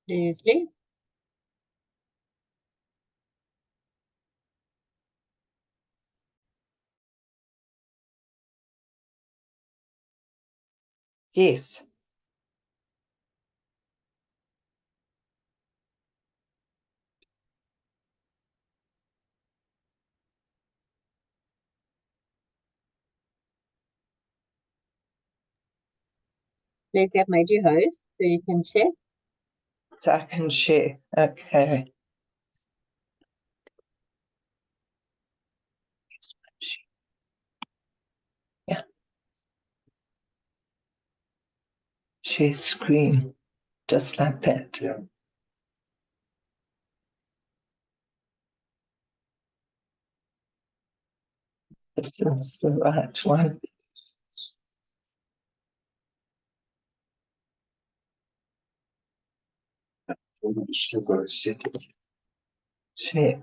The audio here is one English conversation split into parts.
Leslie? Yes. Leslie, I've made you host, so you can share. So I can share. Okay. Yeah. Share screen. Just like that. Yeah. This is the right one. Share.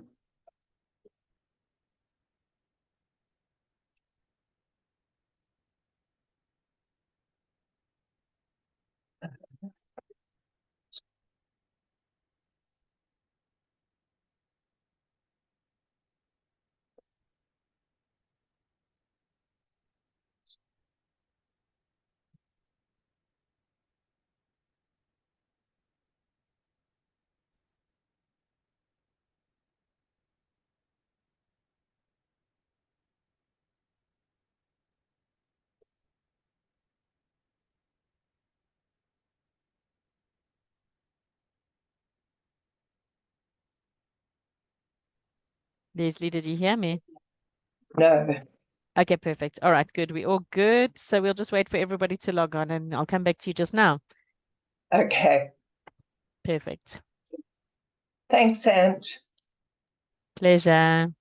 Leslie, did you hear me? No. Okay, perfect. All right, good. We're all good. So we'll just wait for everybody to log on and I'll come back to you just now. Okay. Perfect. Thanks, Ange. Pleasure.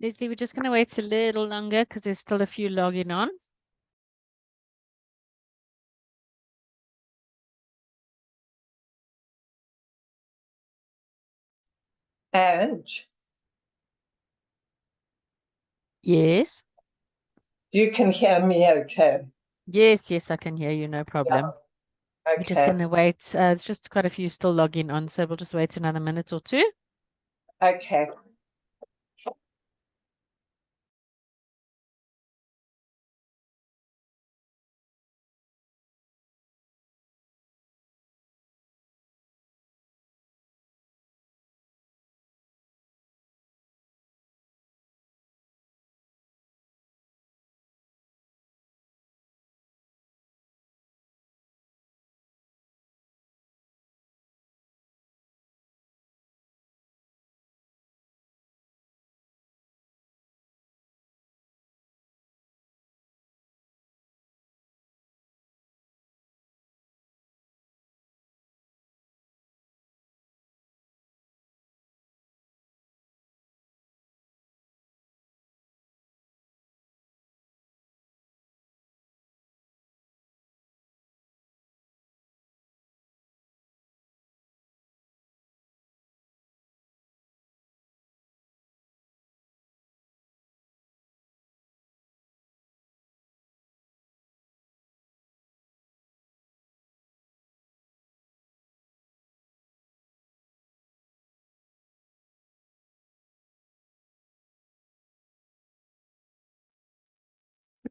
Leslie, we're just going to wait a little longer because there's still a few logging on. And Yes. you can hear me okay? Yes, yes, I can hear you, no problem. We're just Okay. going to wait. It's just quite a few still logging on, so we'll just wait another minute or two. Okay.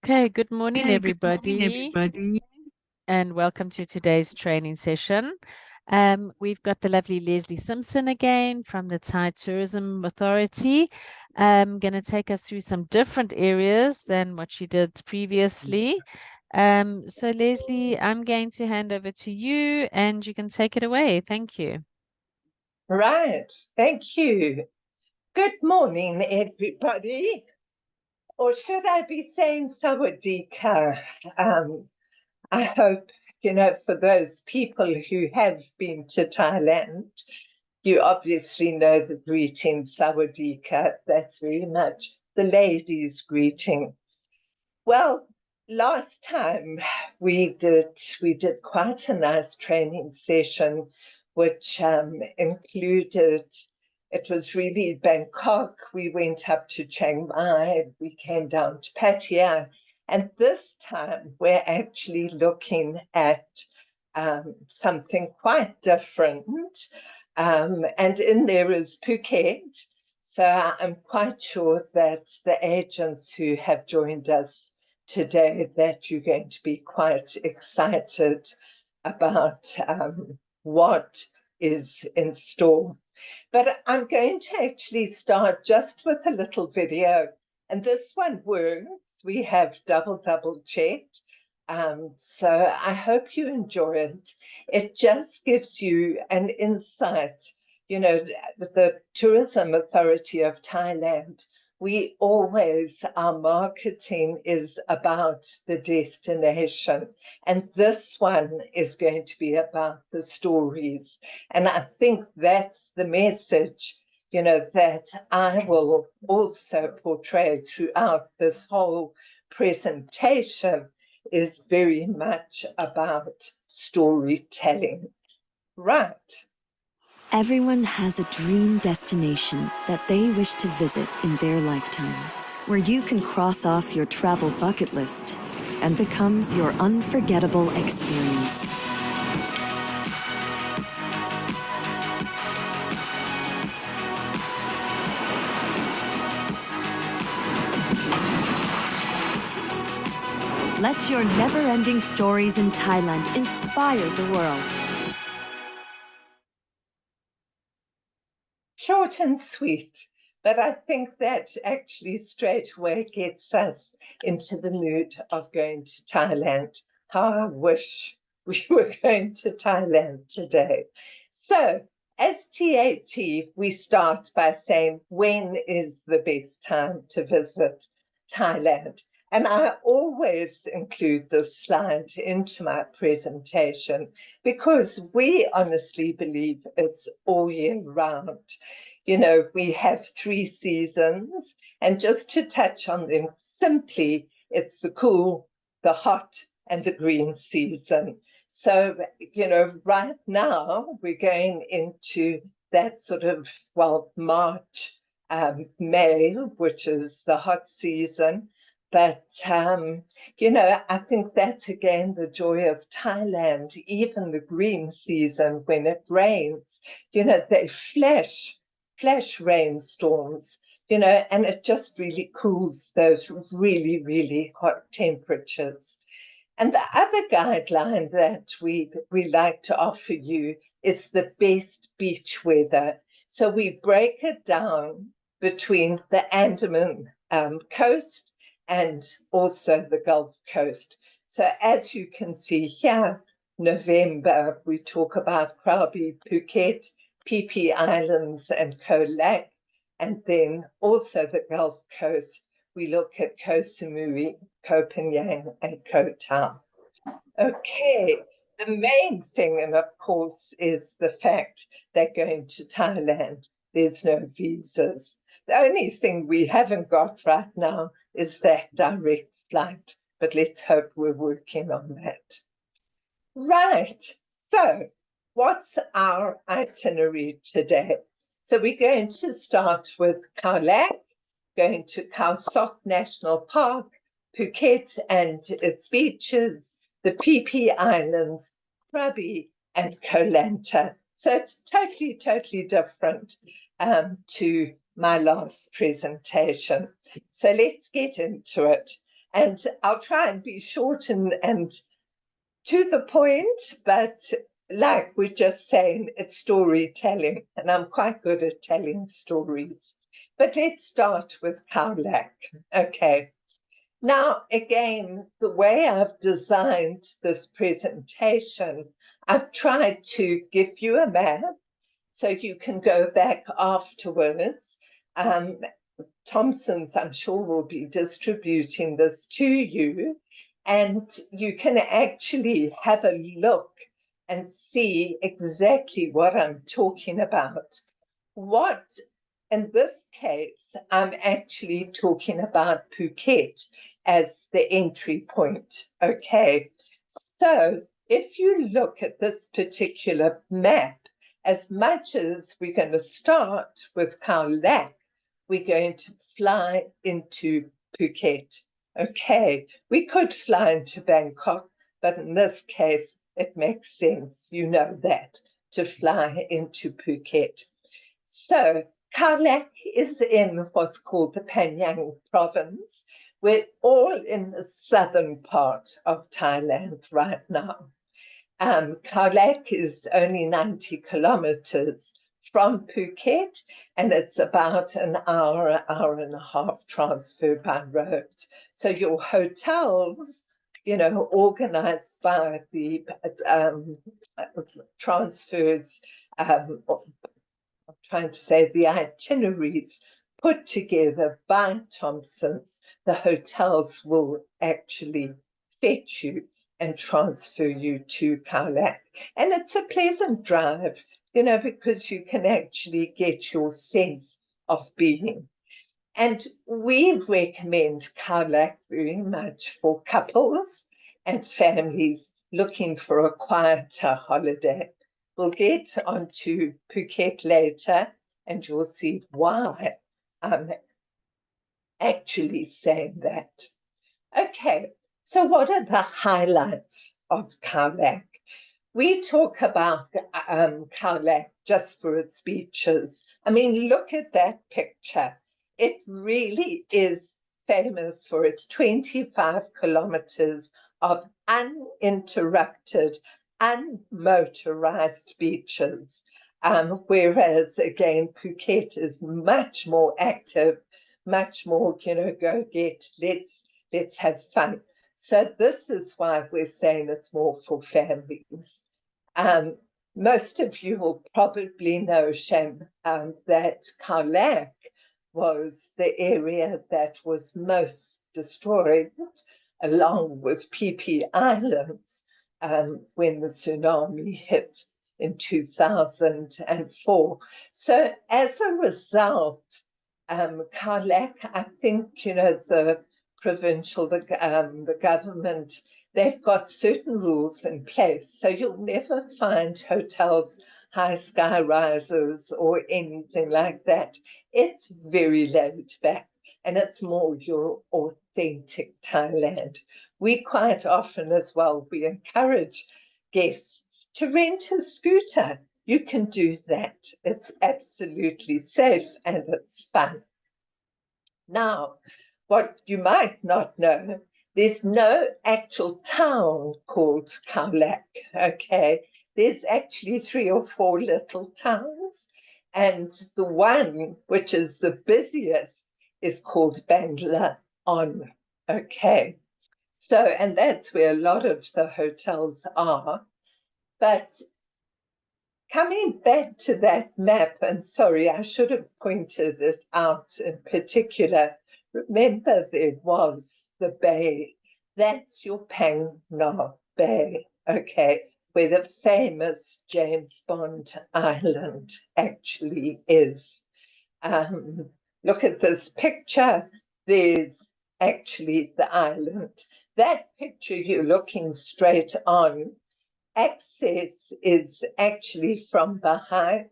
Okay, good morning, Okay, good morning, everybody, everybody. and welcome to today's training session. We've got the lovely Leslie Simpson again from the Thai Tourism Authority. Going to take us through some different areas than what she did previously. So Leslie, I'm going to hand over to you and you can take it away. Thank you. Right. Thank you. Good morning, everybody. Or should I be saying sawadika? I hope, for those people who have been to Thailand, you obviously know the greeting sawadika. That's very much the ladies' greeting. Well, last time we did quite a nice training session, which included. It was really Bangkok. We went up to Chiang Mai. We came down to Pattaya, and this time we're actually looking at something quite different. And in there is Phuket. So I'm quite sure that the agents who have joined us today, that you're going to be quite excited about what is in store. But I'm going to actually start just with a little video. And this one works. We have double checked. So I hope you enjoy it. It just gives you an insight. The Tourism Authority of Thailand, our marketing is about the destination. And this one is going to be about the stories. And I think that's the message, that I will also portray throughout this whole presentation, is very much about storytelling. Right. Everyone has a dream destination that they wish to visit in their lifetime, where you can cross off your travel bucket list and becomes your unforgettable experience. Let your never-ending stories in Thailand inspire the world. Short and sweet, but I think that actually straight away gets us into the mood of going to Thailand. How I wish we were going to Thailand today. So, as TAT, we start by saying, when is the best time to visit Thailand? And I always include this slide into my presentation because we honestly believe it's all year round. we have 3 seasons, and just to touch on them simply, it's the cool, the hot, and the green season. So, right now we're going into that sort of, March, May, which is the hot season. But, I think that's again the joy of Thailand. Even the green season, when it rains, they flash rainstorms, and it just really cools those really, really hot temperatures. And the other guideline that we like to offer you is the best beach weather. So we break it down between the Andaman coast and also the Gulf Coast. So as you can see here, November, we talk about Krabi, Phuket, Phi Phi Islands and Koh Lak, and then also the Gulf Coast. We look at Koh Samui, Koh Phangan, and Koh Tao. Okay, the main thing, and of course, is the fact that going to Thailand, there's no visas. The only thing we haven't got right now is that direct flight, but let's hope we're working on that. Right, so what's our itinerary today? So we're going to start with Khao Lak, going to Khao Sok National Park, Phuket and its beaches, the Phi Phi Islands, Krabi and Koh Lanta. So it's totally, totally different to my last presentation. So let's get into it. And I'll try and be short and to the point, but like we're just saying, it's storytelling, and I'm quite good at telling stories. But let's start with Khao Lak. Okay. Now, again, the way I've designed this presentation, I've tried to give you a map so you can go back afterwards. Thompson's, I'm sure, will be distributing this to you, and you can actually have a look and see exactly what I'm talking about. What, in this case, I'm actually talking about Phuket as the entry point. Okay, so if you look at this particular map, as much as we're going to start with Khao Lak, we're going to fly into Phuket. Okay, we could fly into Bangkok, but in this case, it makes sense, that, to fly into Phuket. So Khao Lak is in what's called the Phangan province. We're all in the southern part of Thailand right now. Khao Lak is only 90 kilometers from Phuket, and it's about an hour and a half transfer by road. So your hotels, organized by the transfers, I'm trying to say the itineraries put together by Thompson's, the hotels will actually fetch you and transfer you to Khao Lak. And it's a pleasant drive, because you can actually get your sense of being. And we recommend Khao Lak very much for couples and families looking for a quieter holiday. We'll get onto Phuket later, and you'll see why I'm actually saying that. Okay, so what are the highlights of Khao Lak? We talk about Khao Lak just for its beaches. I mean, look at that picture. It really is famous for its 25 kilometers of uninterrupted, unmotorized beaches. Whereas, again, Phuket is much more active, much more, go get, let's have fun. So this is why we're saying it's more for families. Most of you will probably know, Shem, that Khao Lak was the area that was most destroyed, along with Phi Phi Islands, when the tsunami hit in 2004. So as a result, Khao Lak, I think, the provincial, the government, they've got certain rules in place. So you'll never find hotels, high sky rises or anything like that. It's very laid back and it's more your authentic Thailand. We quite often as well, we encourage guests to rent a scooter. You can do that. It's absolutely safe and it's fun. Now, what you might not know, there's no actual town called Khao Lak, okay? There's actually 3 or 4 little towns, and the one which is the busiest is called Bangla On, okay? So, and that's where a lot of the hotels are. But coming back to that map, and sorry, I should have pointed it out in particular. Remember, there was the bay. That's your Phang Nga Bay, okay, where the famous James Bond island actually is. Look at this picture. There's actually the island. That picture you're looking straight on, access is actually from behind,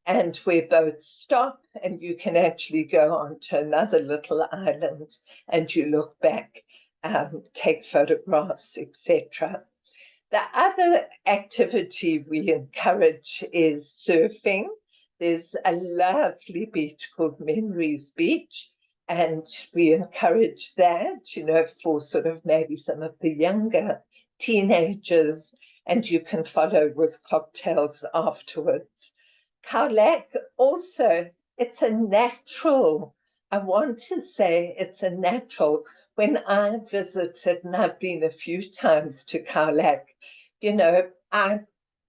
and where boats stop, and you can actually go onto another little island and you look back, take photographs, etc. The other activity we encourage is surfing. There's a lovely beach called Memories Beach, and we encourage that, for sort of maybe some of the younger teenagers, and you can follow with cocktails afterwards. Khao Lak also, it's a natural, I want to say it's a natural. When I visited, and I've been a few times to Khao Lak,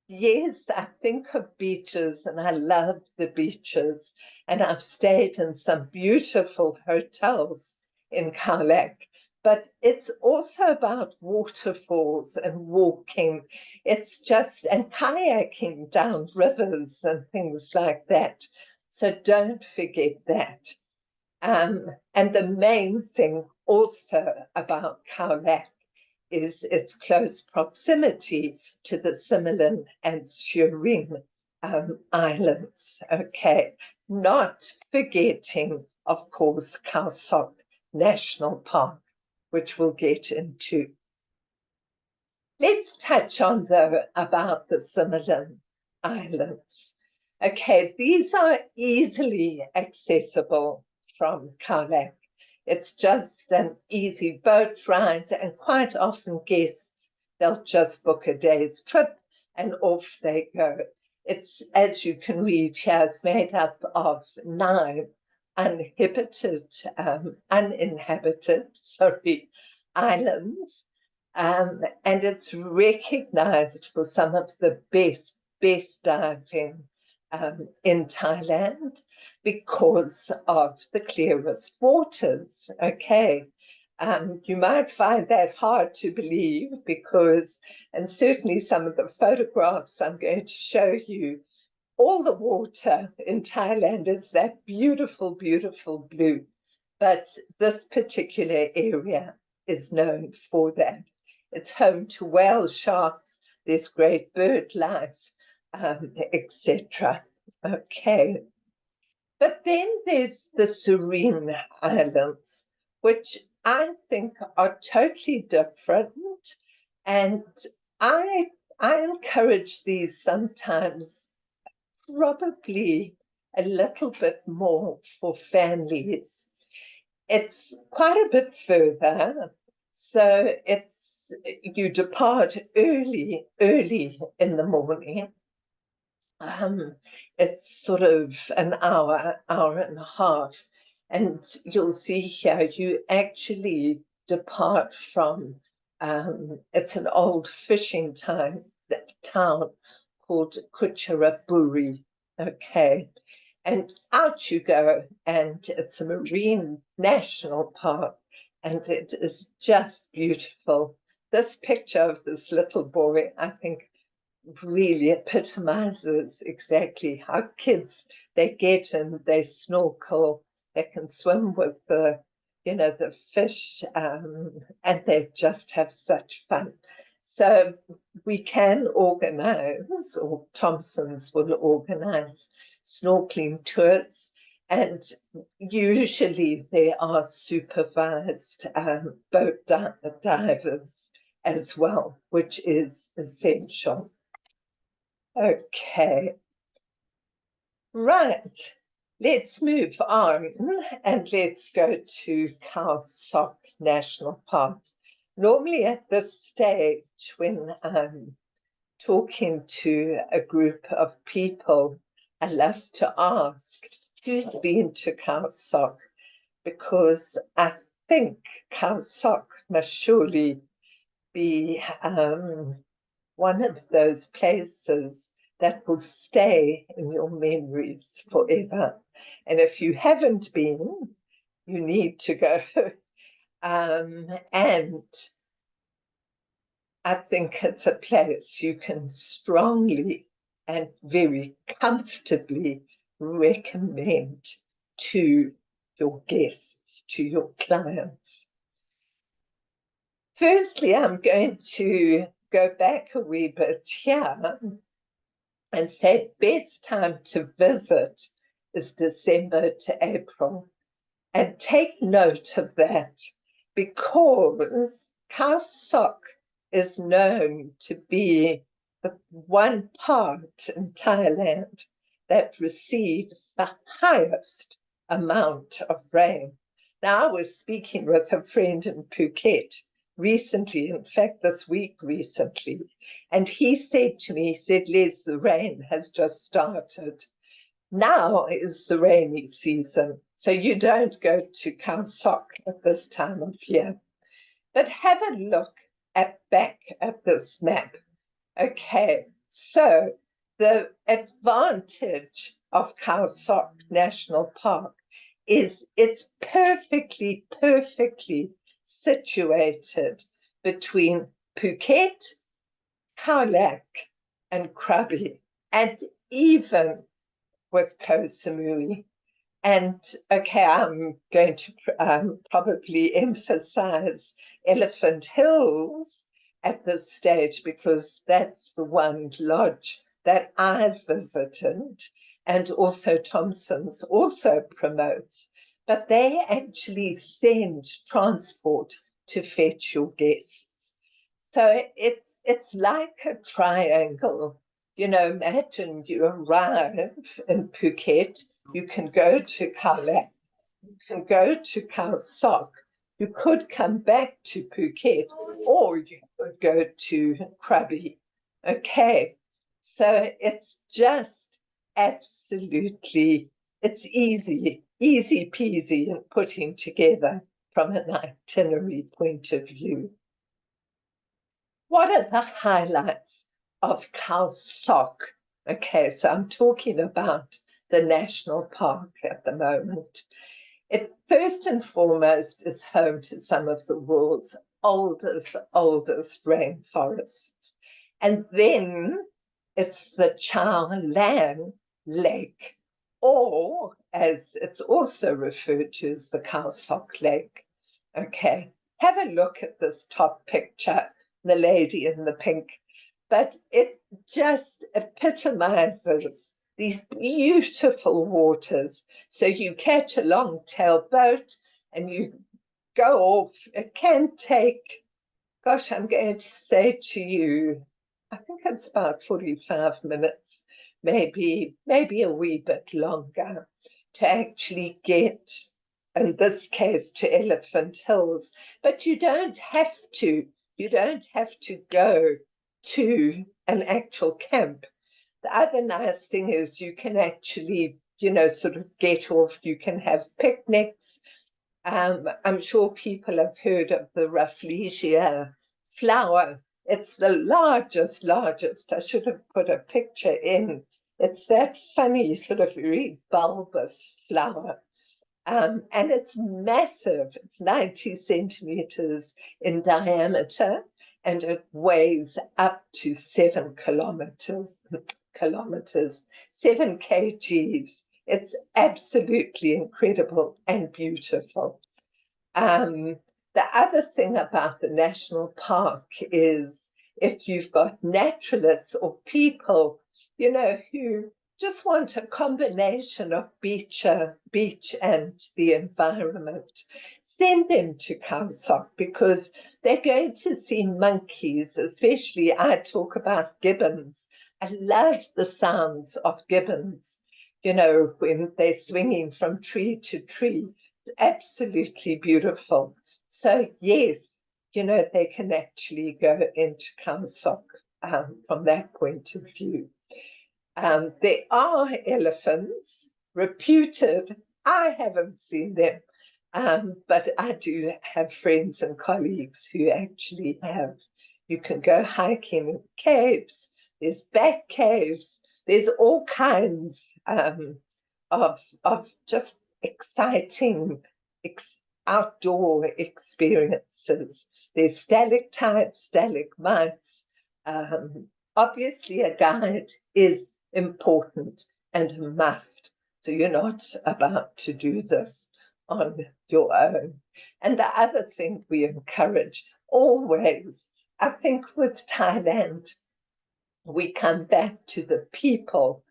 yes, I think of beaches and I love the beaches, and I've stayed in some beautiful hotels in Khao Lak. But it's also about waterfalls and walking. It's just, and kayaking down rivers and things like that. So don't forget that. And the main thing also about Khao Lak is its close proximity to the Similan and Surin islands, okay? Not forgetting, of course, Khao Sok National Park, which we'll get into. Let's touch on, though, about the Similan Islands. Okay, these are easily accessible from Khao Lak. It's just an easy boat ride, and quite often guests, they'll just book a day's trip and off they go. It's, as you can read here, it's made up of 9 uninhabited islands, and it's recognized for some of the best diving in Thailand because of the clearest waters, okay? You might find that hard to believe because, and certainly some of the photographs I'm going to show you, all the water in Thailand is that beautiful, beautiful blue. But this particular area is known for that. It's home to whale sharks, there's great bird life, etc. Okay. But then there's the Surin Islands, which I think are totally different. And I encourage these sometimes, probably a little bit more for families. It's quite a bit further. So you depart early in the morning. It's sort of an hour and a half. And you'll see here, you actually depart from, it's an old fishing town called Kucharaburi, okay? And out you go, and it's a marine national park, and it is just beautiful. This picture of this little boy, I think really epitomizes exactly how kids, they get in, they snorkel, they can swim with the, the fish, and they just have such fun. So we can organize, or Thompson's will organize, snorkeling tours, and usually there are supervised boat divers as well, which is essential. Okay, right. Let's move on and let's go to Khao Sok National Park. Normally at this stage, when I'm talking to a group of people, I love to ask, who's been to Khao Sok? Because I think Khao Sok must surely be one of those places that will stay in your memories forever. And if you haven't been, you need to go. And I think it's a place you can strongly and very comfortably recommend to your guests, to your clients. Firstly, I'm going to go back a wee bit here and say best time to visit is December to April. And take note of that, because Khao Sok is known to be the one part in Thailand that receives the highest amount of rain. Now, I was speaking with a friend in Phuket recently, in fact, this week recently, and he said to me, he said, Les, the rain has just started. Now is the rainy season, so you don't go to Khao Sok at this time of year. But have a look back at this map. Okay, so the advantage of Khao Sok National Park is it's perfectly situated between Phuket, Khao Lak, and Krabi, and even with Koh Samui. And okay, I'm going to probably emphasize Elephant Hills at this stage, because that's the one lodge that I've visited, and also Thompson's also promotes, but they actually send transport to fetch your guests. So it's like a triangle. Imagine you arrive in Phuket, you can go to Khao Lak, you can go to Khao Sok, you could come back to Phuket, or you could go to Krabi. Okay, so it's just absolutely, it's easy peasy in putting together from an itinerary point of view. What are the highlights of Khao Sok? Okay, so I'm talking about the national park at the moment. It first and foremost is home to some of the world's oldest rainforests. And then it's the Chao Lan Lake, or as it's also referred to as the Khao Sok Lake. Okay, have a look at this top picture, the lady in the pink, but it just epitomizes these beautiful waters. So you catch a long-tail boat and you go off. It can take, gosh, I'm going to say to you, I think it's about 45 minutes, maybe a wee bit longer, to actually get, in this case, to Elephant Hills. But you don't have to go to an actual camp. The other nice thing is you can actually, sort of get off, you can have picnics. I'm sure people have heard of the Rafflesia flower. It's the largest. I should have put a picture in. It's that funny, sort of very bulbous flower. And it's massive. It's 90 centimeters in diameter. and it weighs up to 7 kilometers, 7 kgs. It's absolutely incredible and beautiful. The other thing about the national park is if you've got naturalists or people, you know, who just want a combination of beach and the environment, send them to Kausok, because they're going to see monkeys, especially I talk about gibbons. I love the sounds of gibbons, you know, when they're swinging from tree to tree. It's absolutely beautiful. So yes, you know, they can actually go into Kausok from that point of view. There are elephants, reputed. I haven't seen them, but I do have friends and colleagues who actually have. You can go hiking in caves, there's bat caves, there's all kinds of just exciting outdoor experiences. There's stalactites, stalagmites. Obviously, a guide is important and a must. So you're not about to do this on your own. And the other thing we encourage always, I think with Thailand, we come back to the people,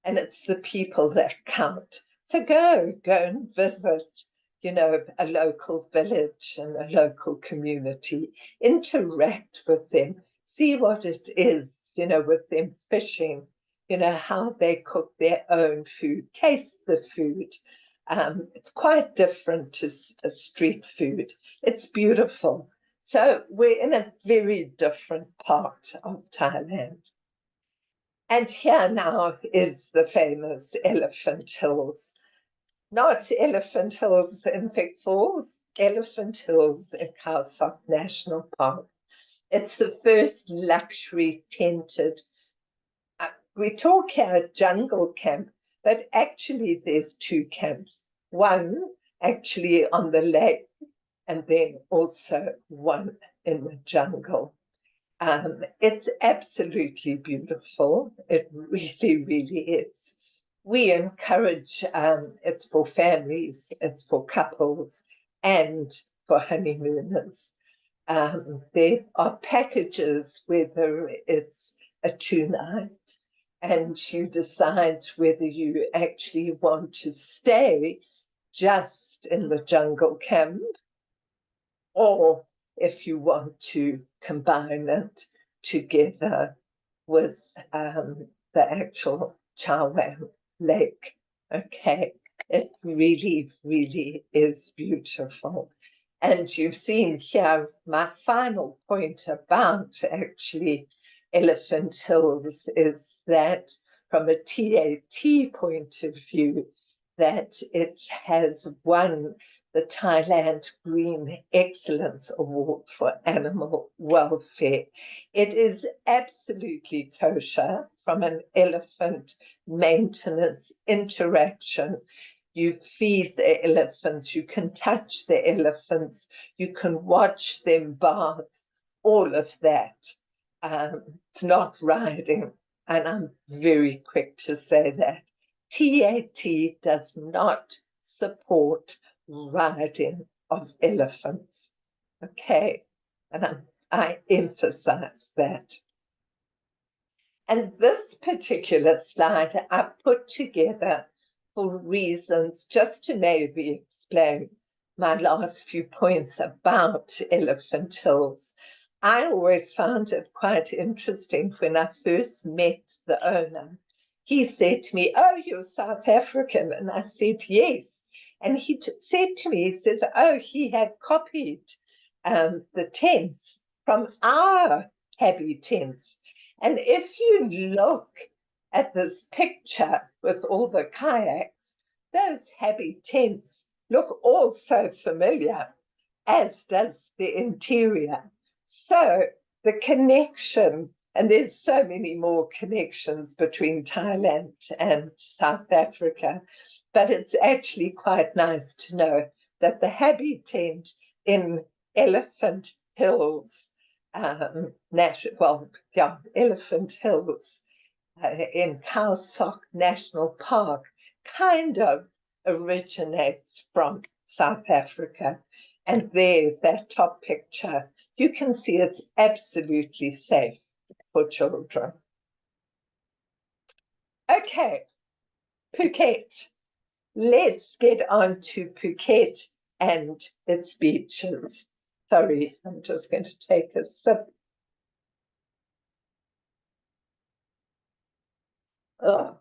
and it's the people that count. So go and visit, you know, a local village and a local community, interact with them, see what it is, you know, with them fishing, you know, how they cook their own food, taste the food. It's quite different to street food. It's beautiful. So we're in a very different part of Thailand. And here now is the famous Elephant Hills. Not Elephant Hills in Vic Falls, Elephant Hills in Khao Sok National Park. It's the first luxury tented, we talk here jungle camp, but actually there's 2 camps. One actually on the lake, and then also one in the jungle. It's absolutely beautiful. It really, really is. We encourage, it's for families, it's for couples, and for honeymooners. There are packages, whether it's a 2-night, and you decide whether you actually want to stay just in the jungle camp, or if you want to combine it together with the actual Chawang Lake. Okay, it really, really is beautiful. And you've seen here my final point about actually Elephant Hills is that from a TAT point of view, that it has won the Thailand Green Excellence Award for Animal Welfare. It is absolutely kosher from an elephant maintenance interaction. You feed the elephants, you can touch the elephants, you can watch them bath, all of that. It's not riding, and I'm very quick to say that. TAT does not support riding of elephants. Okay, and I emphasize that. And this particular slide I put together for reasons just to maybe explain my last few points about Elephant Hills. I always found it quite interesting when I first met the owner. He said to me, "Oh, you're South African?" And I said, "Yes." And he said to me, he says, "Oh, he had copied the tents from our Habby tents." And if you look at this picture with all the kayaks, those Habby tents look all so familiar, as does the interior. So the connection, and there's so many more connections between Thailand and South Africa, but it's actually quite nice to know that the Habby tent in Elephant Hills Elephant Hills in Khao Sok National Park kind of originates from South Africa. And there, that top picture, you can see it's absolutely safe for children. Okay, Phuket. Let's get on to Phuket and its beaches. Sorry, I'm just going to take a sip. Oh.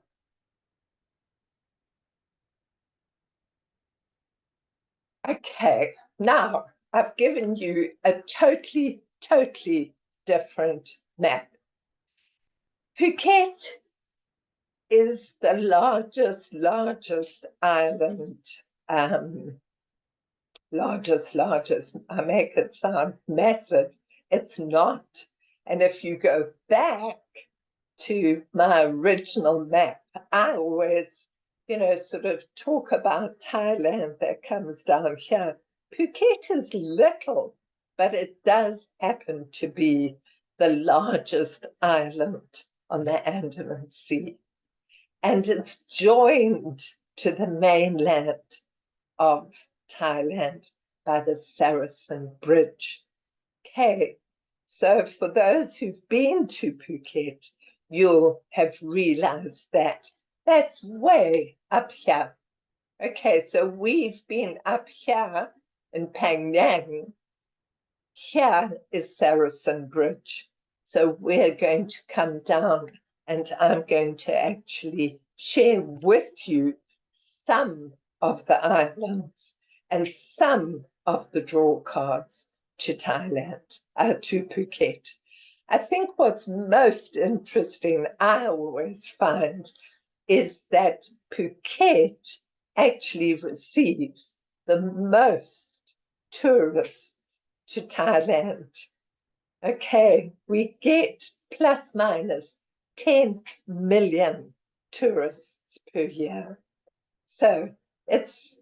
Okay, now I've given you a totally different map. Phuket is the largest island, largest, I make it sound massive. It's not. And if you go back to my original map, I always, sort of talk about Thailand that comes down here. Phuket is little, but it does happen to be the largest island on the Andaman Sea. And it's joined to the mainland of Thailand by the Saracen Bridge. Okay, so for those who've been to Phuket, you'll have realized that that's way up here. Okay, so we've been up here in Penang. Here is Saracen Bridge. So we're going to come down and I'm going to actually share with you some of the islands and some of the draw cards to Thailand, to Phuket. I think what's most interesting, I always find, is that Phuket actually receives the most tourists to Thailand. Okay, we get plus minus 10 million tourists per year. So it's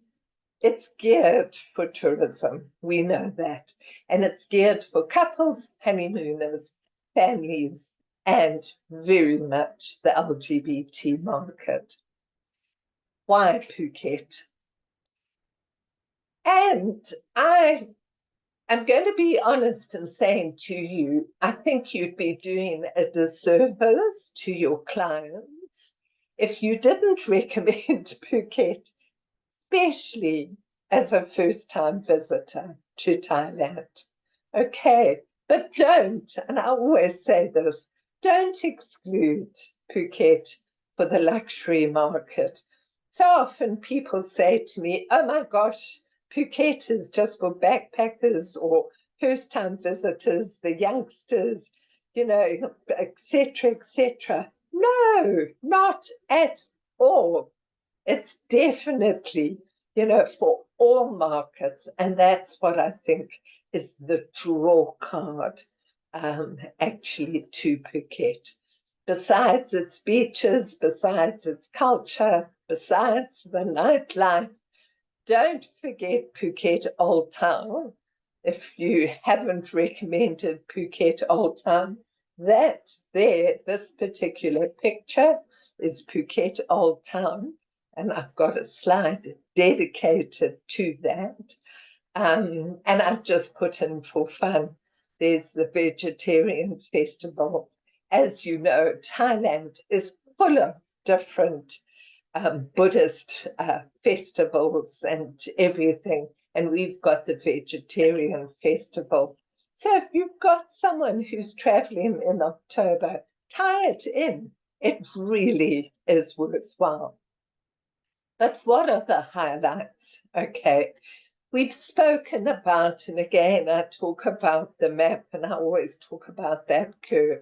geared for tourism, we know that. And it's geared for couples, honeymooners, families, and very much the LGBT market. Why Phuket? And I'm going to be honest in saying to you, I think you'd be doing a disservice to your clients if you didn't recommend Phuket, especially as a first-time visitor to Thailand. Okay, but don't, and I always say this, don't exclude Phuket for the luxury market. So often people say to me, oh my gosh, Phuket is just for backpackers or first-time visitors, the youngsters, etc., etc. No, not at all. It's definitely, for all markets. And that's what I think is the draw card, actually, to Phuket. Besides its beaches, besides its culture, besides the nightlife, don't forget Phuket Old Town. If you haven't recommended Phuket Old Town, this particular picture is Phuket Old Town. And I've got a slide dedicated to that. And I've just put in for fun, there's the vegetarian festival. As you know, Thailand is full of different Buddhist festivals and everything. And we've got the vegetarian festival. So if you've got someone who's traveling in October, tie it in. It really is worthwhile. But what are the highlights? Okay, we've spoken about, and again, I talk about the map, and I always talk about that curve,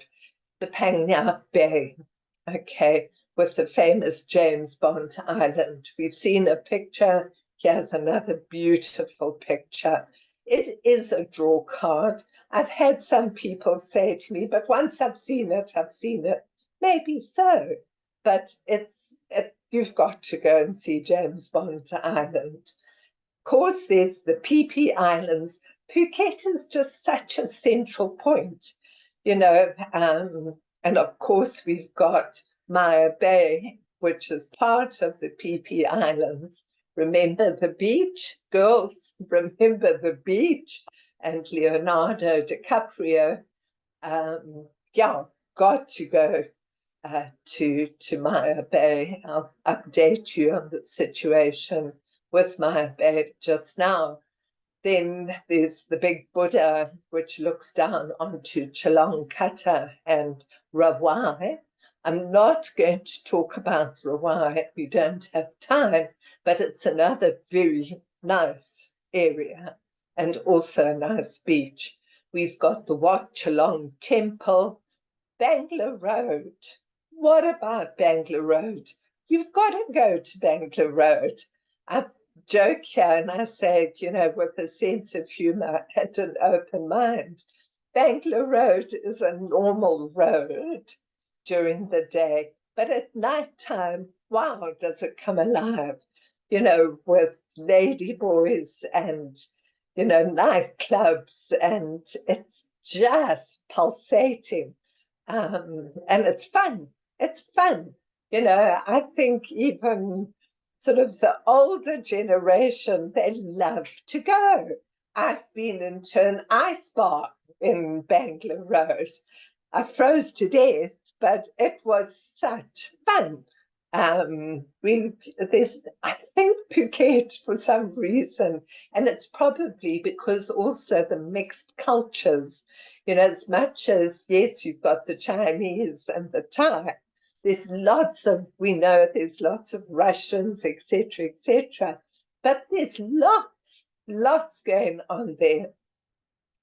the Phang Nga Bay, okay, with the famous James Bond Island. We've seen a picture. Here's another beautiful picture. It is a draw card. I've had some people say to me, but once I've seen it, I've seen it. Maybe so, but you've got to go and see James Bond Island. Of course, there's the PP Islands, Phuket is just such a central point, you know, and of course we've got Maya Bay, which is part of the PP Islands. Remember the beach, girls, remember the beach. And Leonardo DiCaprio, yeah, got to go to Maya Bay. I'll update you on the situation with Maya Bay just now. Then there's the big Buddha, which looks down onto Chalongkata and Rawai. I'm not going to talk about Rawai, we don't have time, but it's another very nice area and also a nice beach. We've got the Wat Chalong Temple, Bangla Road. What about Bangla Road? You've got to go to Bangla Road. I joke here and I say, you know, with a sense of humor and an open mind, Bangla Road is a normal road during the day, but at nighttime, wow, does it come alive, you know, with ladyboys and, you know, nightclubs, and it's just pulsating. And it's fun. It's fun. You know, I think even sort of the older generation, they love to go. I've been into an ice bar in Bangla Road. I froze to death, but it was such fun. I think Phuket, for some reason, and it's probably because also the mixed cultures, you know, as much as, yes, you've got the Chinese and the Thai, there's lots of, we know there's lots of Russians, etc., but there's lots going on there.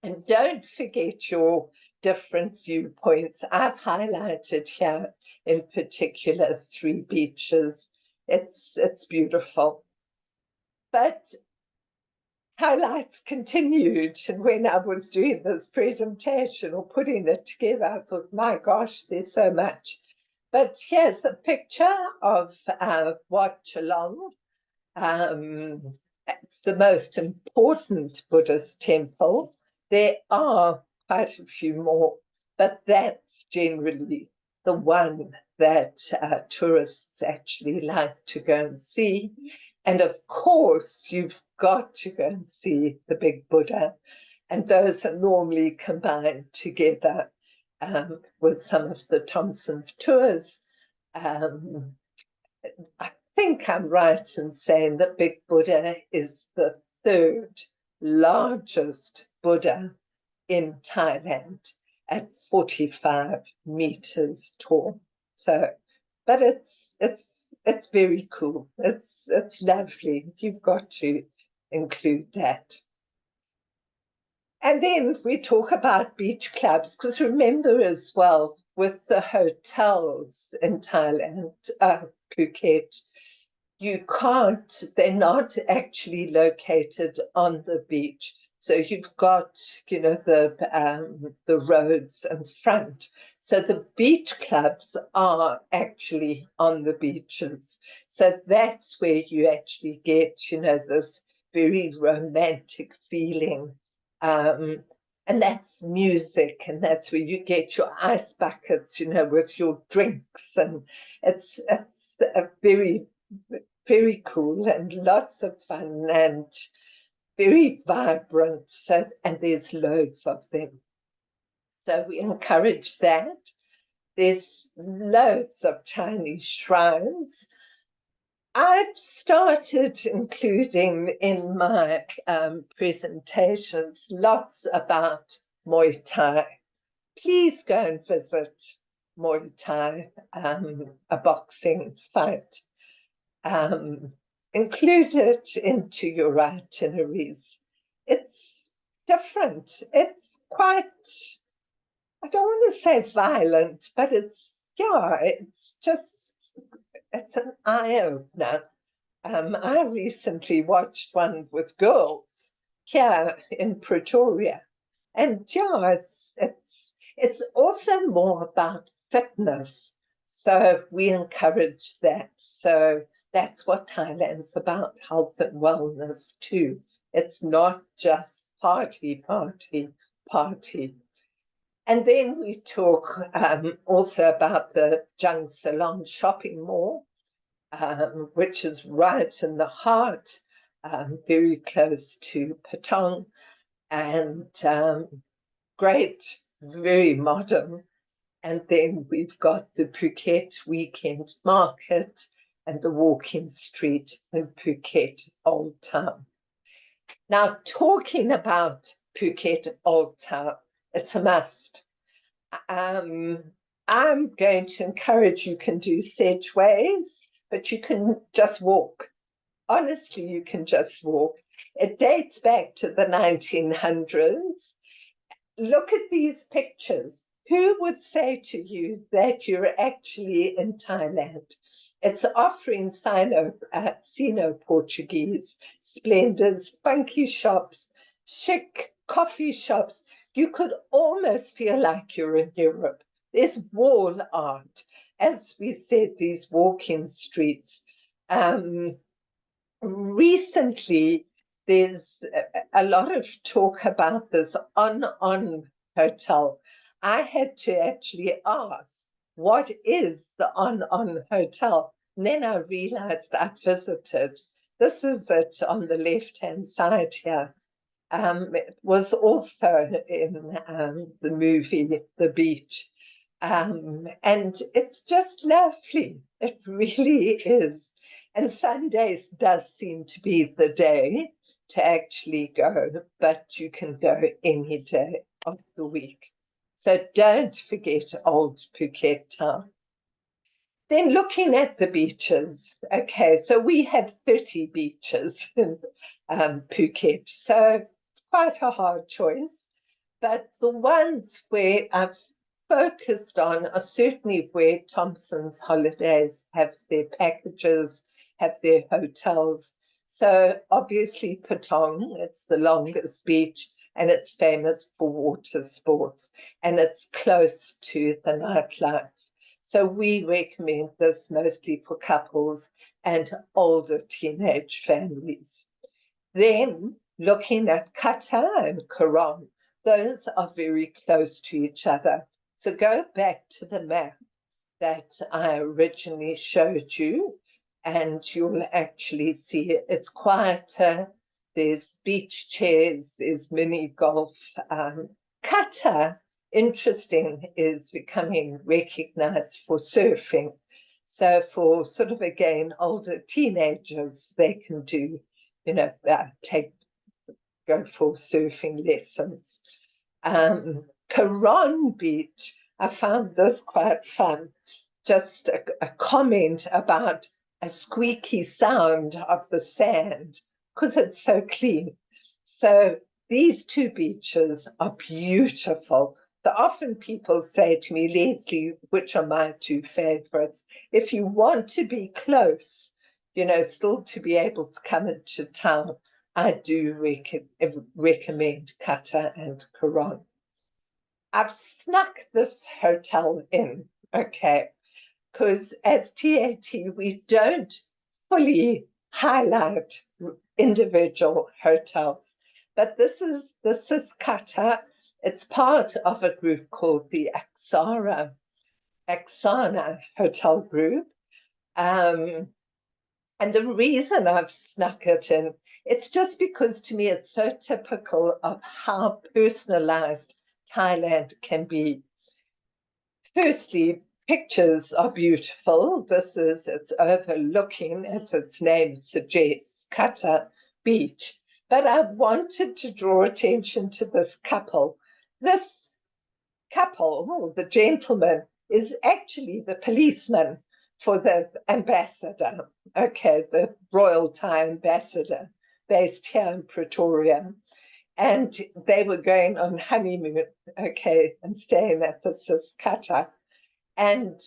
And don't forget your different viewpoints. I've highlighted here in particular 3 beaches. It's beautiful. But highlights continued, and when I was doing this presentation or putting it together, I thought, my gosh, there's so much. But here's a picture of Wat Chalong. It's the most important Buddhist temple. There are quite a few more, but that's generally the one that tourists actually like to go and see. And of course, you've got to go and see the big Buddha. And those are normally combined together with some of the Thompson's tours. I think I'm right in saying that Big Buddha is the 3rd largest Buddha in Thailand at 45 meters tall. So, but it's very cool. It's lovely. You've got to include that. And then we talk about beach clubs, because remember as well, with the hotels in Thailand, Phuket, you can't, they're not actually located on the beach. So you've got, you know, the roads in front. So the beach clubs are actually on the beaches. So that's where you actually get, you know, this very romantic feeling. And that's music, and that's where you get your ice buckets, you know, with your drinks. And it's a very, very cool and lots of fun and very vibrant. So, and there's loads of them. So we encourage that. There's loads of Chinese shrines. I've started including in my presentations lots about Muay Thai. Please go and visit Muay Thai, a boxing fight. Include it into your itineraries. It's different. It's quite, I don't want to say violent, but it's an eye-opener. I recently watched one with girls here in Pretoria, and it's also more about fitness. So we encourage that. So that's what Thailand's about, health and wellness too. It's not just party, party, party. And then we talk also about the Jung Salon shopping mall, which is right in the heart, very close to Patong, and great, very modern. And then we've got the Phuket Weekend Market and the walking street in Phuket Old Town. Now, talking about Phuket Old Town, it's a must. I'm going to encourage you can do sedgeways, but you can just walk. Honestly, you can just walk. It dates back to the 1900s. Look at these pictures. Who would say to you that you're actually in Thailand? It's offering Sino-Portuguese splendors, funky shops, chic coffee shops. You could almost feel like you're in Europe. There's wall art. As we said, these walking streets. Recently, there's a lot of talk about this on hotel. I had to actually ask, what is the on hotel? And then I realized I'd visited. This is it on the left-hand side here. It was also in the movie, The Beach. And it's just lovely. It really is. And Sundays does seem to be the day to actually go, but you can go any day of the week. So don't forget old Phuket Town. Then looking at the beaches, okay, so we have 30 beaches in Phuket, so it's quite a hard choice, but the ones where I've focused on are certainly where Thompson's Holidays have their packages, have their hotels. So obviously Patong, it's the longest beach, and it's famous for water sports, and it's close to the nightlife. So we recommend this mostly for couples and older teenage families. Then looking at Qatar and Quran, those are very close to each other. So go back to the map that I originally showed you, and you'll actually see it's quieter. There's beach chairs, there's mini golf. Qatar, interesting, is becoming recognized for surfing. So for sort of, again, older teenagers, they can do, go for surfing lessons. Quran Beach, I found this quite fun. Just a comment about a squeaky sound of the sand because it's so clean. So these two beaches are beautiful. So often people say to me, Leslie, which are my two favorites? If you want to be close, still to be able to come into town, I do recommend Qatar and Quran. I've snuck this hotel in, okay, because as TAT, we don't fully highlight individual hotels. But this is Qatar. It's part of a group called the Aksana Hotel Group. And the reason I've snuck it in, it's just because to me it's so typical of how personalized Thailand can be. Firstly, pictures are beautiful. It's overlooking, as its name suggests, Qatar Beach. But I wanted to draw attention to this couple. This couple, the gentleman, is actually the policeman for the ambassador, okay, the Royal Thai ambassador based here in Pretoria. And they were going on honeymoon, okay, and staying at the Qatar. And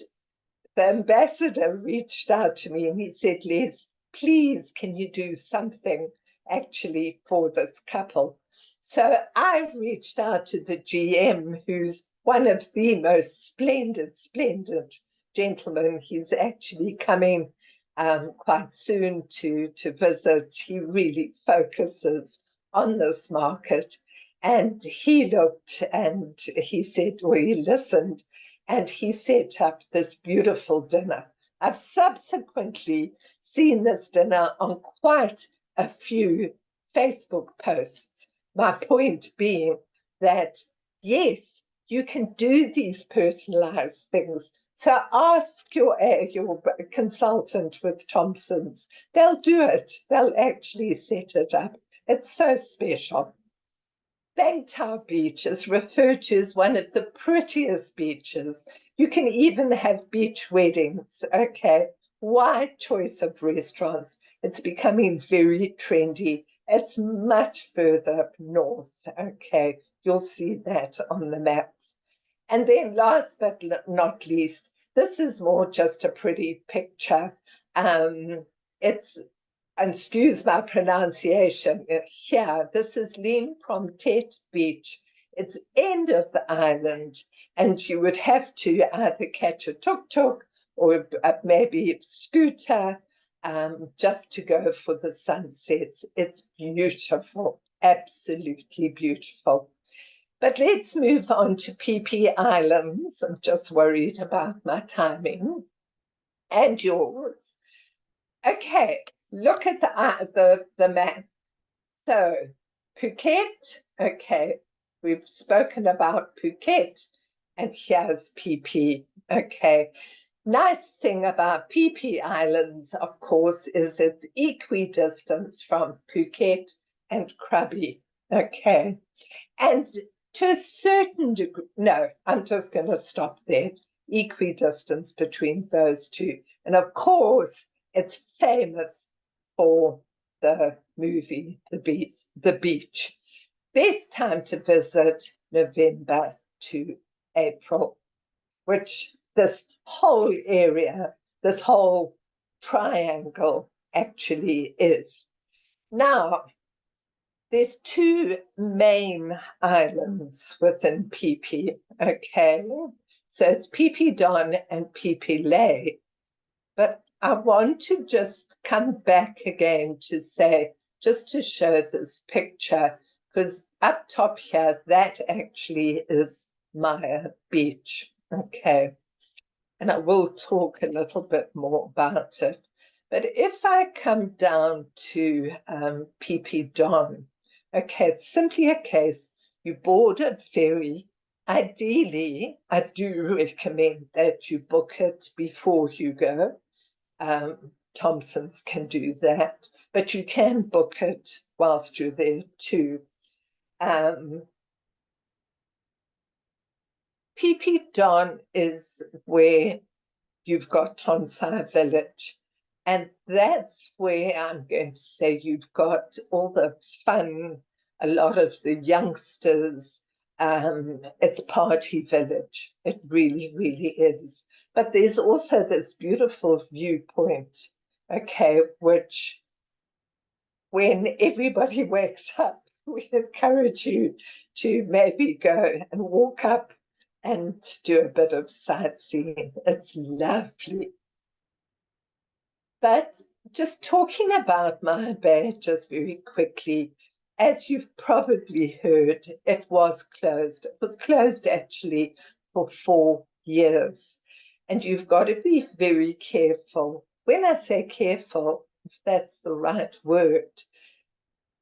the ambassador reached out to me and he said, Les, please, can you do something actually for this couple? So I've reached out to the GM, who's one of the most splendid gentlemen. He's actually coming quite soon to visit. He really focuses on this market. And he looked and he said, well, he listened, and he set up this beautiful dinner. I've subsequently seen this dinner on quite a few Facebook posts. My point being that, yes, you can do these personalized things. So ask your consultant with Thompson's. They'll do it. They'll actually set it up. It's so special. Bangtao Beach is referred to as one of the prettiest beaches. You can even have beach weddings. Okay, wide choice of restaurants. It's becoming very trendy. It's much further up north. Okay, you'll see that on the maps. And then last but not least, this is more just a pretty picture. It's, excuse my pronunciation here, this is Lim Prom Tet Beach. It's end of the island, and you would have to either catch a tuk-tuk or maybe scooter just to go for the sunsets. It's beautiful, absolutely beautiful. But let's move on to PP Islands. I'm just worried about my timing and yours. Okay, look at the map. So Phuket, okay, we've spoken about Phuket, and here's PP. Okay, nice thing about PP Islands, of course, is its equidistance from Phuket and Krabi. Okay, and to a certain degree, no, I'm just going to stop there. Equidistance between those two. And of course, it's famous for the movie, The Beach. Best time to visit, November to April, which this whole area, this whole triangle actually is. Now, there's two main islands within PP, okay? So it's PP Don and PP Lay. But I want to just come back again to say, just to show this picture, because up top here, that actually is Maya Beach, okay? And I will talk a little bit more about it. But if I come down to PP Don, okay, it's simply a case, you board a ferry. Ideally, I do recommend that you book it before you go. Thompson's can do that, but you can book it whilst you're there too. PP Don is where you've got Tonsai Village, and that's where I'm going to say you've got all the fun, a lot of the youngsters. It's party village. It really, really is. But there's also this beautiful viewpoint, okay, which when everybody wakes up, we encourage you to maybe go and walk up and do a bit of sightseeing. It's lovely. But just talking about Maya Bay just very quickly, as you've probably heard, it was closed. It was closed actually for 4 years. And you've got to be very careful. When I say careful, if that's the right word,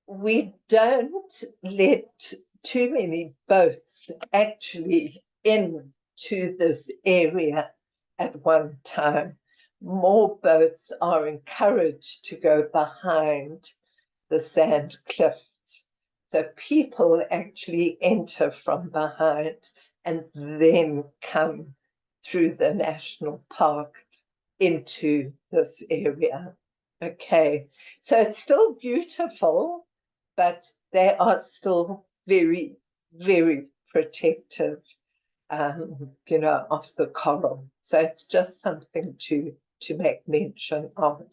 we don't let too many boats actually into this area at one time. More boats are encouraged to go behind the sand cliffs. So people actually enter from behind and then come through the national park into this area. Okay, so it's still beautiful, but they are still very, very protective, you know, of the coral. So it's just something to make mention of.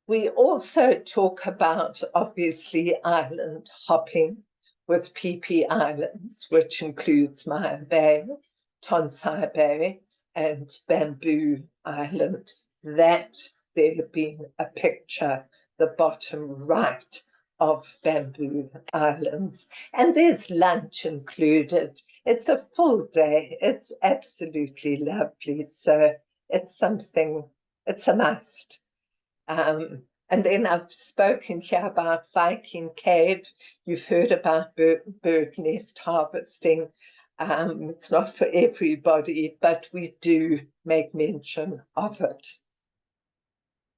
We also talk about, obviously, island hopping with PP Islands, which includes Maya Bay, Tonsai Bay, and Bamboo Island. That there being a picture, the bottom right of Bamboo Islands. And there's lunch included. It's a full day. It's absolutely lovely. So it's something, it's a must. And then I've spoken here about Viking Cave. You've heard about bird nest harvesting. It's not for everybody, but we do make mention of it.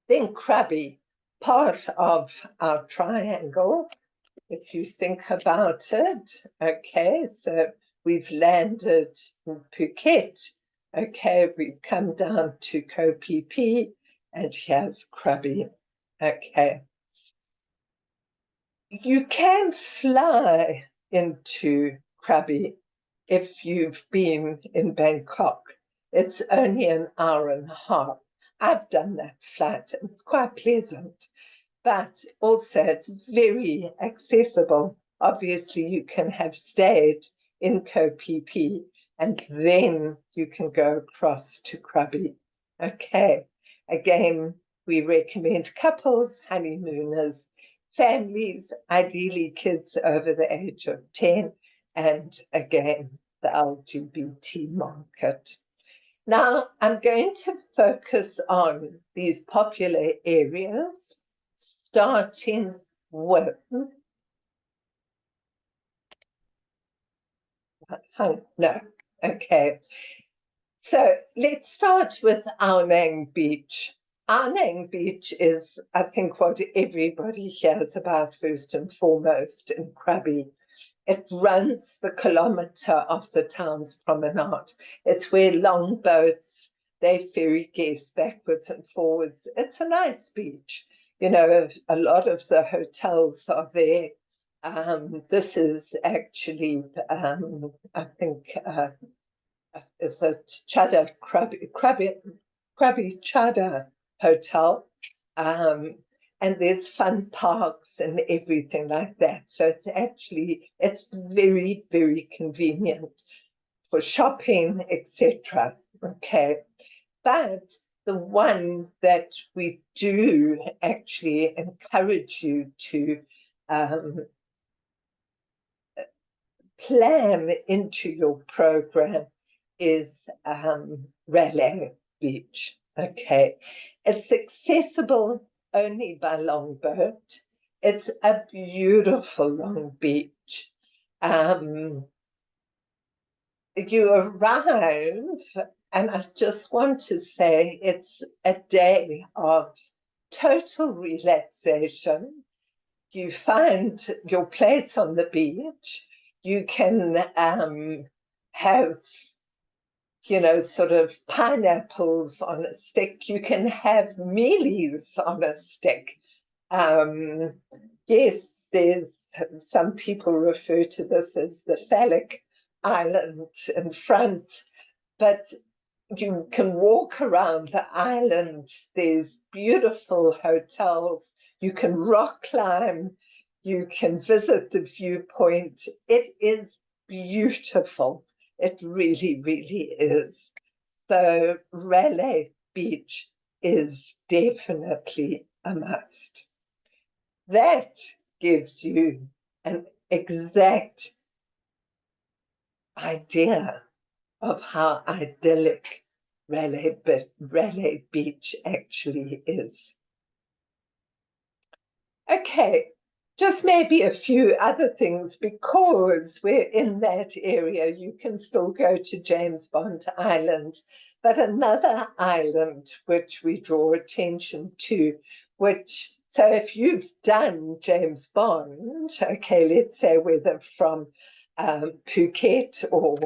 Then Krabi, part of our triangle, if you think about it. Okay, so we've landed in Phuket. Okay, we've come down to Koh Phi Phi, and here's Krabi. Okay. You can fly into Krabi if you've been in Bangkok. It's only an hour and a half. I've done that flight, and it's quite pleasant, but also it's very accessible. Obviously, you can have stayed in Koh Phi Phi, and then you can go across to Krabi. Okay, again, we recommend couples, honeymooners, families, ideally kids over the age of 10, and again, the LGBT market. Now, I'm going to focus on these popular areas, starting with no, okay. So let's start with Ao Nang Beach. Ao Nang Beach is, I think, what everybody hears about first and foremost in Krabi. It runs the kilometre of the town's promenade. It's where longboats, they ferry guests backwards and forwards. It's a nice beach. You know, a lot of the hotels are there. This is actually, I think, is a Krabi Chada Hotel. And there's fun parks and everything like that. So it's very, very convenient for shopping, etc. Okay. But the one that we do actually encourage you to plan into your program is Raleigh Beach. Okay. It's accessible only by longboat. It's a beautiful long beach. You arrive, and I just want to say it's a day of total relaxation. You find your place on the beach. You can have, you know, sort of pineapples on a stick. You can have mealies on a stick. Yes, there's some people refer to this as the phallic island in front, but you can walk around the island. There's beautiful hotels. You can rock climb. You can visit the viewpoint. It is beautiful. It really, really is. So Raleigh Beach is definitely a must. That gives you an exact idea of how idyllic Raleigh Beach actually is. Okay, just maybe a few other things, because we're in that area. You can still go to James Bond Island, but another island which we draw attention to, so if you've done James Bond, okay, let's say whether from Phuket or,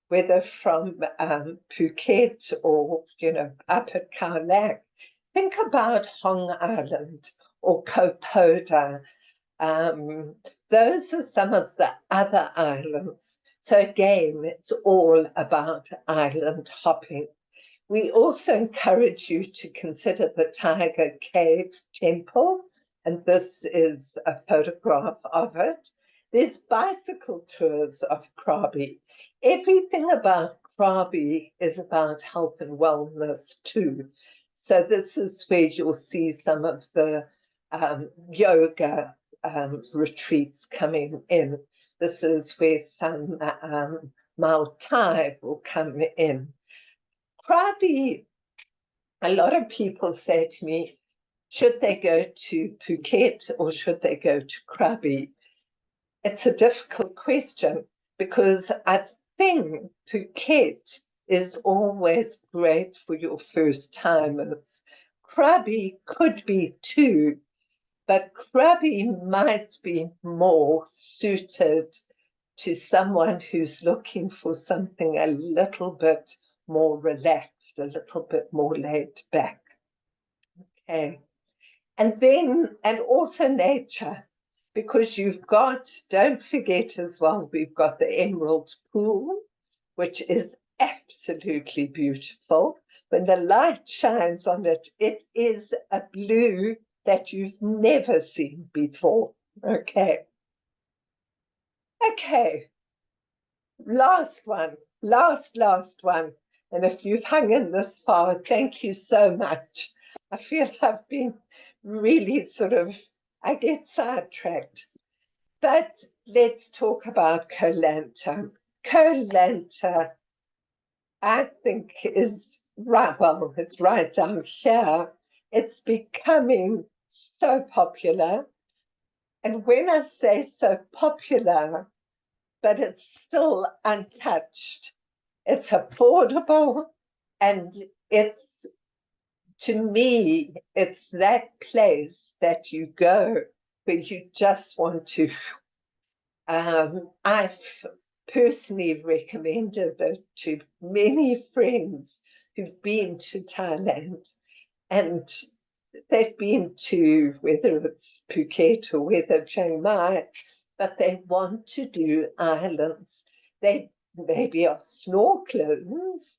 whether from Phuket or, you know, up at Khao Lak, think about Hong Island or Koh Poda. Those are some of the other islands. So again, it's all about island hopping. We also encourage you to consider the Tiger Cave Temple, and this is a photograph of it. There's bicycle tours of Krabi. Everything about Krabi is about health and wellness too. So this is where you'll see some of the yoga retreats coming in. This is where some Muay Thai will come in. Krabi, a lot of people say to me, should they go to Phuket or should they go to Krabi? It's a difficult question because I think Phuket is always great for your first timers. Krabi could be too, but Krabi might be more suited to someone who's looking for something a little bit more relaxed, a little bit more laid back. Okay. And also nature, because you've got, don't forget as well, we've got the Emerald Pool, which is absolutely beautiful. When the light shines on it, it is a blue that you've never seen before. Okay. Okay. Last one. Last one. And if you've hung in this far, thank you so much. I feel I've been really I get sidetracked. But let's talk about Koh Lanta. Koh Lanta, I think, is right, well, it's right down here. It's becoming so popular. And when I say so popular, but it's still untouched, it's affordable, and it's, to me, it's that place that you go where you just want to. I've personally recommended it to many friends who've been to Thailand, and they've been to, whether it's Phuket or whether Chiang Mai, but they want to do islands. They maybe are snorkelers,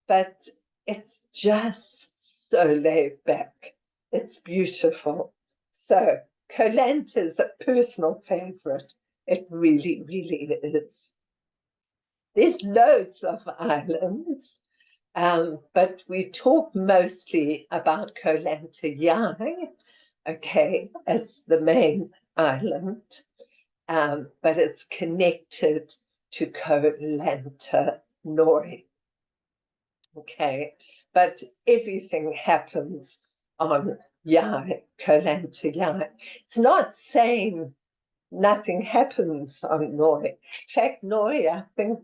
but it's just so laid back. It's beautiful. So Koh Lanta is a personal favorite. It really, really is. There's loads of islands, but we talk mostly about Koh Lanta Yai, okay, as the main island, but it's connected to Koh Lanta Noi. Okay, but everything happens on Yai, Koh Lanta Yai. It's not saying nothing happens on Noi. In fact, Noi, I think,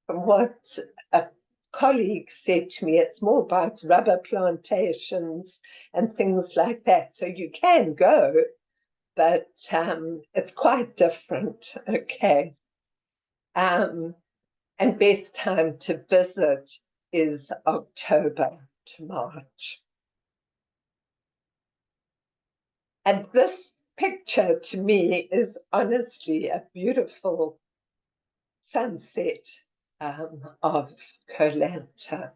from what a colleague said to me, it's more about rubber plantations and things like that. So you can go, but it's quite different, okay. And best time to visit is October to March. And this picture to me is honestly a beautiful sunset of Koh Lanta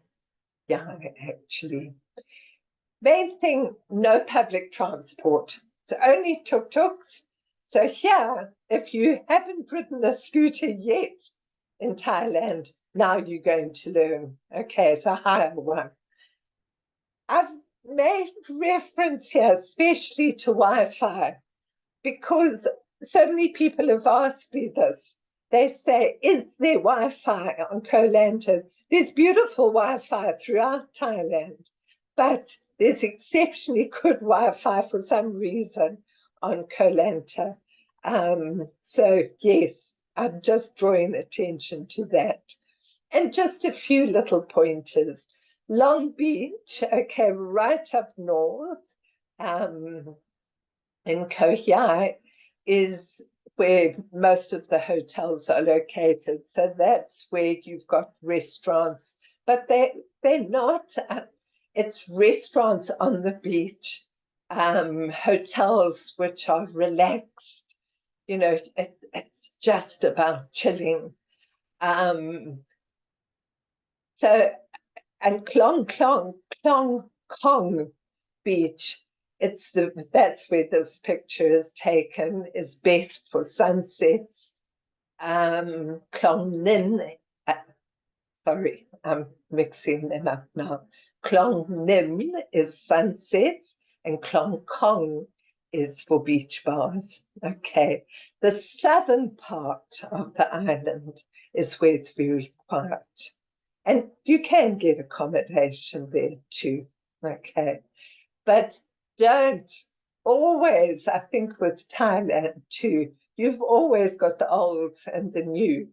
Yai, actually. Main thing, no public transport. It's only tuk-tuks. So here, if you haven't ridden a scooter yet in Thailand, now you're going to learn. Okay, so hire one. I've made reference here, especially to Wi-Fi, because so many people have asked me this. They say, is there Wi-Fi on Koh Lanta? There's beautiful Wi-Fi throughout Thailand, but there's exceptionally good Wi-Fi for some reason on Koh Lanta. So yes, I'm just drawing attention to that. And just a few little pointers. Long Beach, okay, right up north, in Koh Yai, is where most of the hotels are located. So that's where you've got restaurants, but they're not, it's restaurants on the beach, hotels which are relaxed, you know, it's just about chilling. So, and Klong Kong Beach, that's where this picture is taken, is best for sunsets. Klong Nin, sorry, I'm mixing them up now. Klong Nim is sunsets, and Klong Kong is for beach bars. Okay. The southern part of the island is where it's very quiet. And you can get accommodation there too. Okay. But don't always, I think with Thailand too, you've always got the old and the new.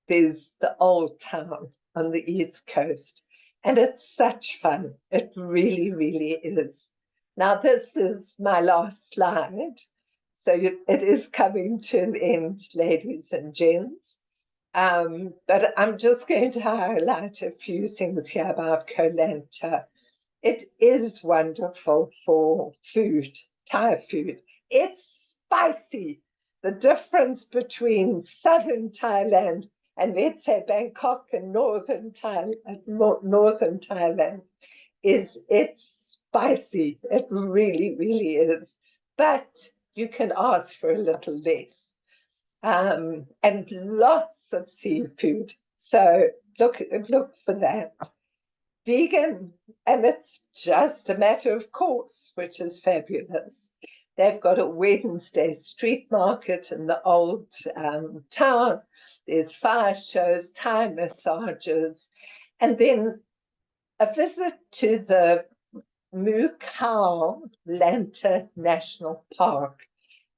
There's the old town on the East Coast, and it's such fun. It really, really is. Now, this is my last slide. So it is coming to an end, ladies and gents. But I'm just going to highlight a few things here about Koh Lanta. It is wonderful for food, Thai food. It's spicy. The difference between southern Thailand and, let's say, Bangkok and northern Thailand is it's spicy. It really, really is. But you can ask for a little less. And lots of seafood. So look for that. Vegan, and it's just a matter of course, which is fabulous. They've got a Wednesday street market in the old town. There's fire shows, Thai massages, and then a visit to the Mukau Lanta National Park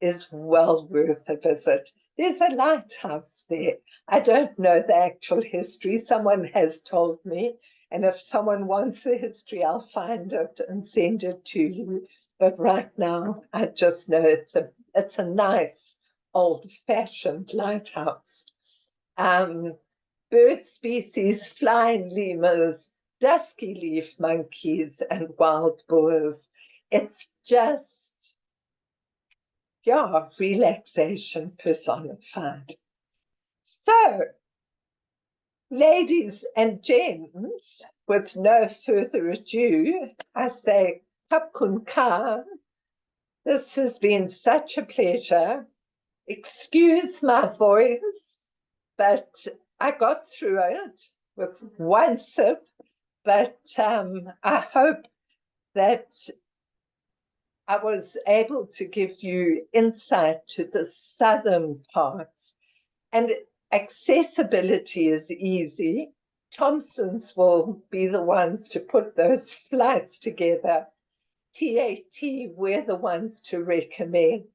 is well worth a visit. There's a lighthouse there. I don't know the actual history. Someone has told me. And if someone wants the history, I'll find it and send it to you. But right now, I just know it's a nice, old-fashioned lighthouse. Bird species, flying lemurs, dusky leaf monkeys, and wild boars. It's just, yeah, relaxation personified. So, ladies and gents, with no further ado, I say, Khap Kun Ka. This has been such a pleasure. Excuse my voice, but I got through it with one sip. But I hope that I was able to give you insight to the southern parts. And accessibility is easy. Thompson's will be the ones to put those flights together. TAT, we're the ones to recommend.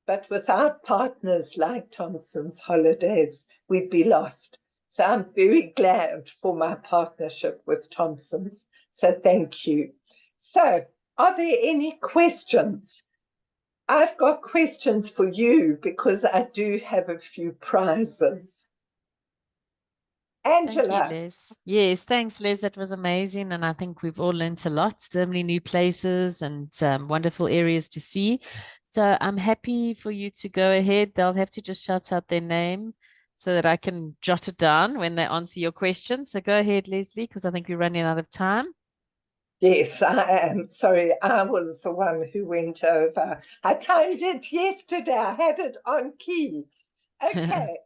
But without partners like Thompson's Holidays, we'd be lost. So I'm very glad for my partnership with Thompson's. So thank you. So are there any questions? I've got questions for you because I do have a few prizes. Angela. Thank you, Les. Yes, thanks, Les. That was amazing. And I think we've all learned a lot. So many new places and wonderful areas to see. So I'm happy for you to go ahead. They'll have to just shout out their name so that I can jot it down when they answer your question. So go ahead, Leslie, because I think we're running out of time. Yes, I am. Sorry, I was the one who went over. I timed it yesterday. I had it on key. Okay,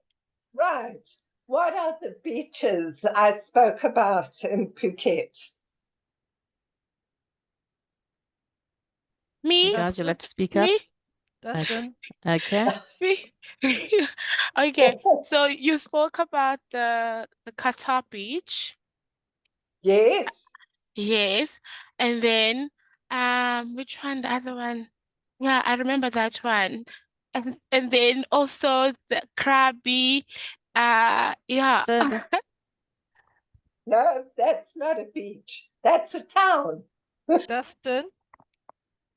right. What are the beaches I spoke about in Phuket? Me? Guys, you'll have to speak up. Me? Dustin. Okay. Me? Okay, so you spoke about the Qatar beach. Yes. Yes. And then which one? The other one? Yeah, I remember that one. And then also the Krabi. Yeah. So No, that's not a beach. That's a town. Dustin.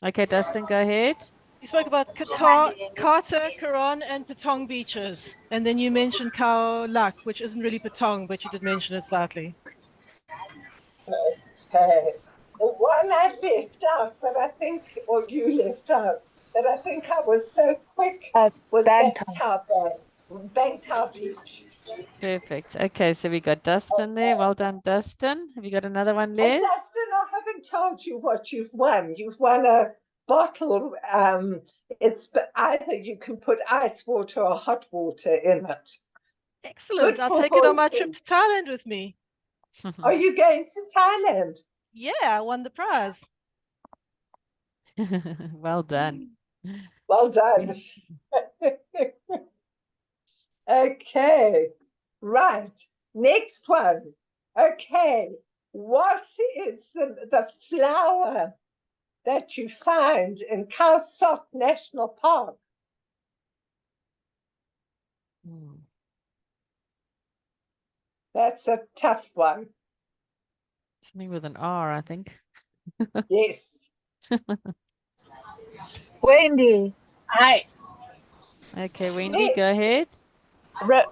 okay, Dustin, go ahead. You spoke about Qatar, Carter, Karan, and Patong beaches. And then you mentioned Khao Lak, which isn't really Patong, but you did mention it slightly. Okay. The one I left out, but I think, or you left out, but I think I was so quick, was Bangtao Beach. Perfect. Okay, so we got Dustin there. Well done, Dustin. Have you got another one, And Les? Dustin, I haven't told you what you've won. You've won a bottle. It's either you can put ice water or hot water in it. Excellent. Good I'll for take it on my voicing. trip to Thailand with me. Are you going to Thailand? Yeah, I won the prize. Well done. Well done. Okay, right. Next one. Okay, what is the flower that you find in Khao Sok National Park? Hmm. That's a tough one. Something with an R, I think. Yes. Wendy, Hi. Okay, Wendy, Yes. go ahead.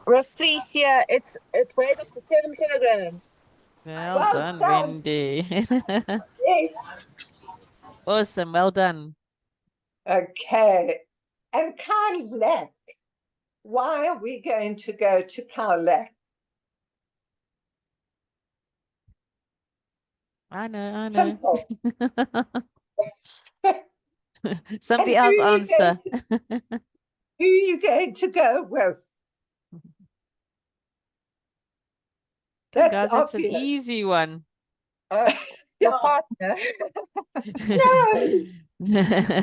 Rafflesia, it weighs up to 7 kilograms. Well Well done, done. Wendy. Yes. Awesome, well done. Okay. And Khao Lak. Why are we going to go to Khao Lak? I know. Simple. Somebody And else answer. who are you going to go with? That's Guys, that's an obvious. easy one. Your Yeah. partner. No. Who's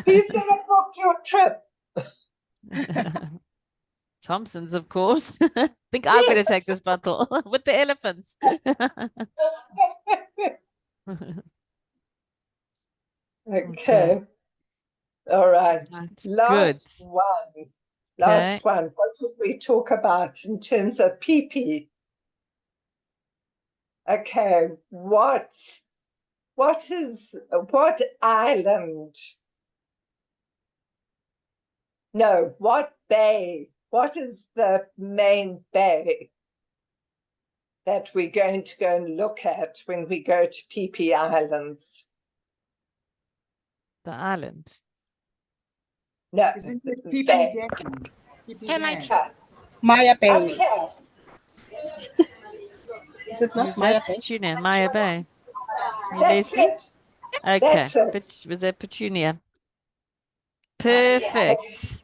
going to book your trip? Thompson's, of course. I think I'm going to take this bottle with the elephants. Okay. All right. That's Last good. one. Okay. Last one. What should we talk about in terms of pee-pee? Okay. What island? No, what bay? What is the main bay that we're going to go and look at when we go to Phi Islands? The island. No, Isn't it bay. PP Can I Dam? Maya Up Bay? here. Is it Who's not that? Maya Bay? Petunia, Maya Bay. You, That's Leslie? it. Okay. That's it. Was that Petunia? Perfect.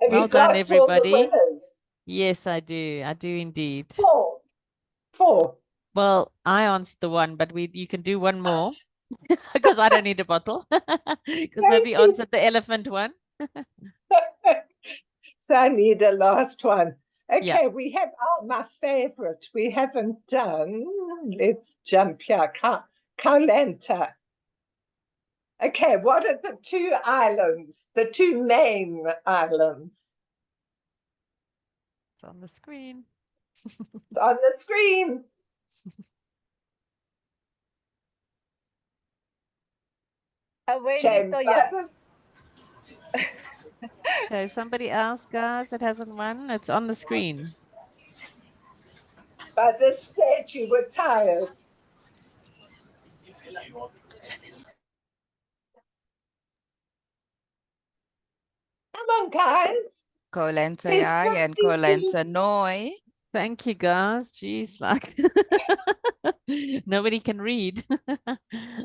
Have Well you done, got all the everybody. winners? Yes, I do. I do indeed. Four. Well, I answered the one, but you can do one more because I don't need a bottle because nobody Don't you? answered the elephant one. So I need a last one. Okay, Yeah. we have my favorite. We haven't done. Let's jump here. Kaulanta. Okay, what are the two islands? The two main islands It's on the screen. on the screen. Wendy's Shame still here. Brothers. Okay, somebody else, guys, that hasn't won. It's on the screen. By this stage, you were tired. Come on, guys. Kolenta Says ja en 52. Kolenta noi. Thank you, guys. Jeez, like nobody can read.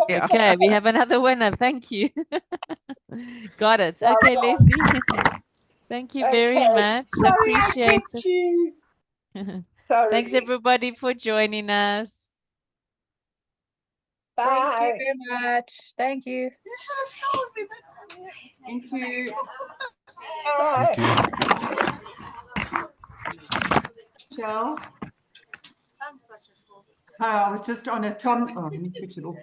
Yeah. Okay, we have another winner. Thank you. Got it. Well Okay, done. Leslie. Thank you very Okay. much. Sorry, I Appreciate kept you. it. Sorry. Thanks, everybody, for joining us. Bye. Thank you very much. Thank you. Thank you. Bye. Michelle? I was just on a Tom. Oh, let me switch it off.